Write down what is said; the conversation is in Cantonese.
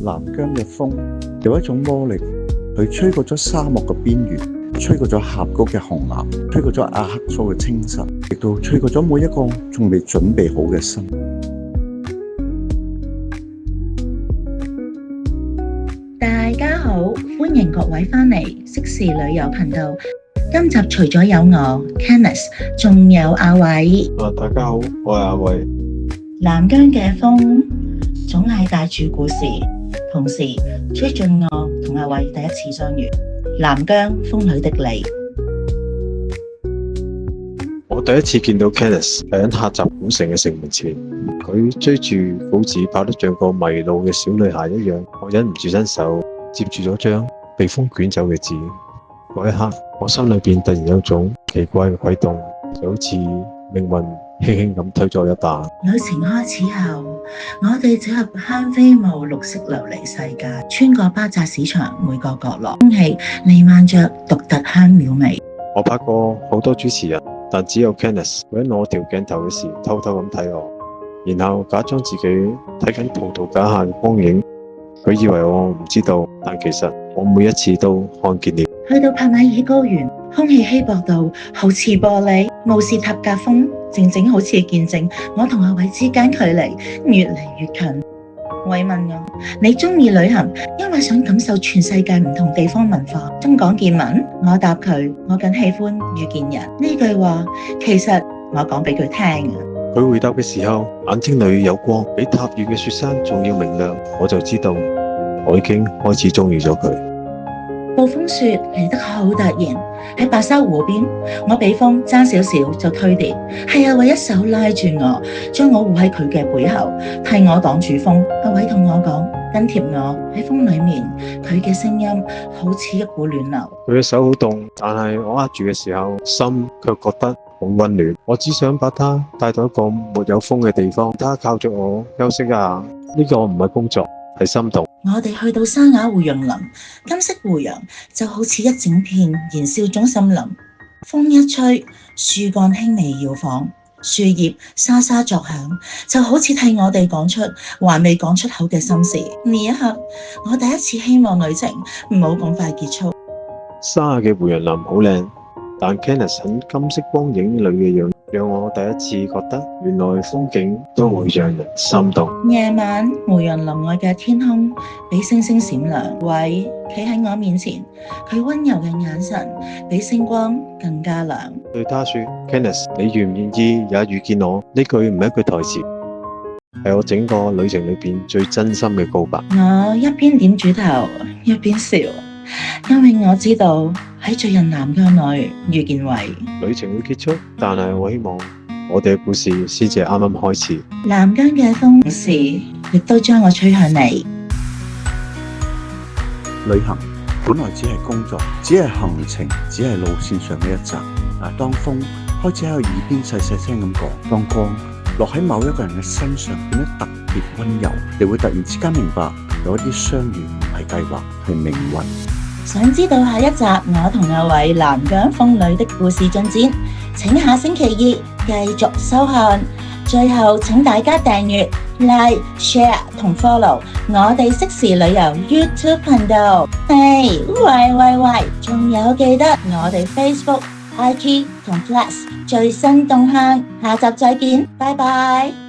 南疆嘅風有一種魔力，佢吹過咗沙漠嘅邊緣，吹過咗峽谷嘅紅藍，吹過咗阿克蘇嘅清晨，亦都吹過咗每一個仲未準備好嘅心。大家好，歡迎各位返嚟適時旅遊頻道。今集除咗有我 Kenneth， 仲有阿偉。大家好，我係阿偉。南疆嘅風總係帶住故事，同時吹進我同阿偉第一次相遇。南疆風裏的你，我第一次見到 Kenneth 係喺喀什古城嘅城門前，佢追住稿紙跑得像個迷路嘅小女孩一樣，我忍唔住伸手接住咗張被風捲走嘅紙。嗰一刻，我心裏邊突然有種奇怪嘅悸動，就好似命運輕輕咁推咗我一把。旅程開始後，我哋走入香菲姆綠色琉璃世界，穿過巴扎市場每個角落，空氣彌漫着獨特香料味。我拍過好多主持人，但只有 Kenneth 會喺我調鏡頭嘅時偷偷咁睇我，然後假裝自己睇緊葡萄架下嘅光影。佢以為我唔知道，但其實我每一次都看見了。去到帕米爾高原，空氣稀薄到好似玻璃，慕士塔格峰靜靜好似見證我同阿偉之間距離越嚟越近。偉問我：你中意旅行，因為想感受全世界唔同地方文化，增廣見聞？我答佢：我更喜歡遇見人。呢句話其實我講俾佢聽。佢回答嘅時候，眼睛裏有光，比塔爾嘅雪山仲要明亮。我就知道我已經開始中意咗佢。暴風雪嚟得好突然，喺白沙湖邊，我俾風爭少少就推跌，係阿偉一手拉住我，將我護喺佢嘅背後，替我擋住風。阿偉同我講，跟貼我喺風裏面，佢嘅聲音好似一股暖流。佢嘅手好凍，但係我握住嘅時候，心卻覺得好溫暖。我只想把他帶到一個沒有風嘅地方，他靠着我休息一下。呢個唔係工作，係心動。我哋去到沙雅湖楊林，金色湖洋就好似一整片燃燒中森林。風一吹，樹幹輕微搖晃，樹葉沙沙作響，就好似替我哋講出還未講出口嘅心事。呢一刻，我第一次希望旅程唔好咁快結束。沙雅嘅湖楊林好靚，但 Kenneth 喺金色光影裏嘅樣，讓我第一次覺得原來風景都會讓人心動。夜晚湖洋林外嘅天空比星星閃亮，偉企喺我面前，佢溫柔嘅眼神比星光更加亮。對他說 Kenneth 你願唔願意也遇見我？呢句唔係一句台詞，係我整個旅程裏邊最真心嘅告白。我一邊點住頭一邊笑，因為我知道喺最近南疆裏遇見偉。旅程會結束，但係我希望我哋嘅故事先至係啱啱開始。南疆嘅風時亦都將我吹向你。旅行本來只係工作，只係行程，只係路線上嘅一站。但當風開始喺我耳邊細細聲咁講，當光落喺某一個人嘅身上變得特別溫柔，你會突然之間明白，有一啲相遇唔係計劃，係命運。想知道下一集我同阿偉南疆風裏的故事進展，請下星期二繼續收看。最後請大家訂閱、like、share 同 follow 我哋適時旅遊 YouTube 頻道。喂，仲有記得我哋 Facebook、IG 同 Plus 最新動向。下集再見，拜拜。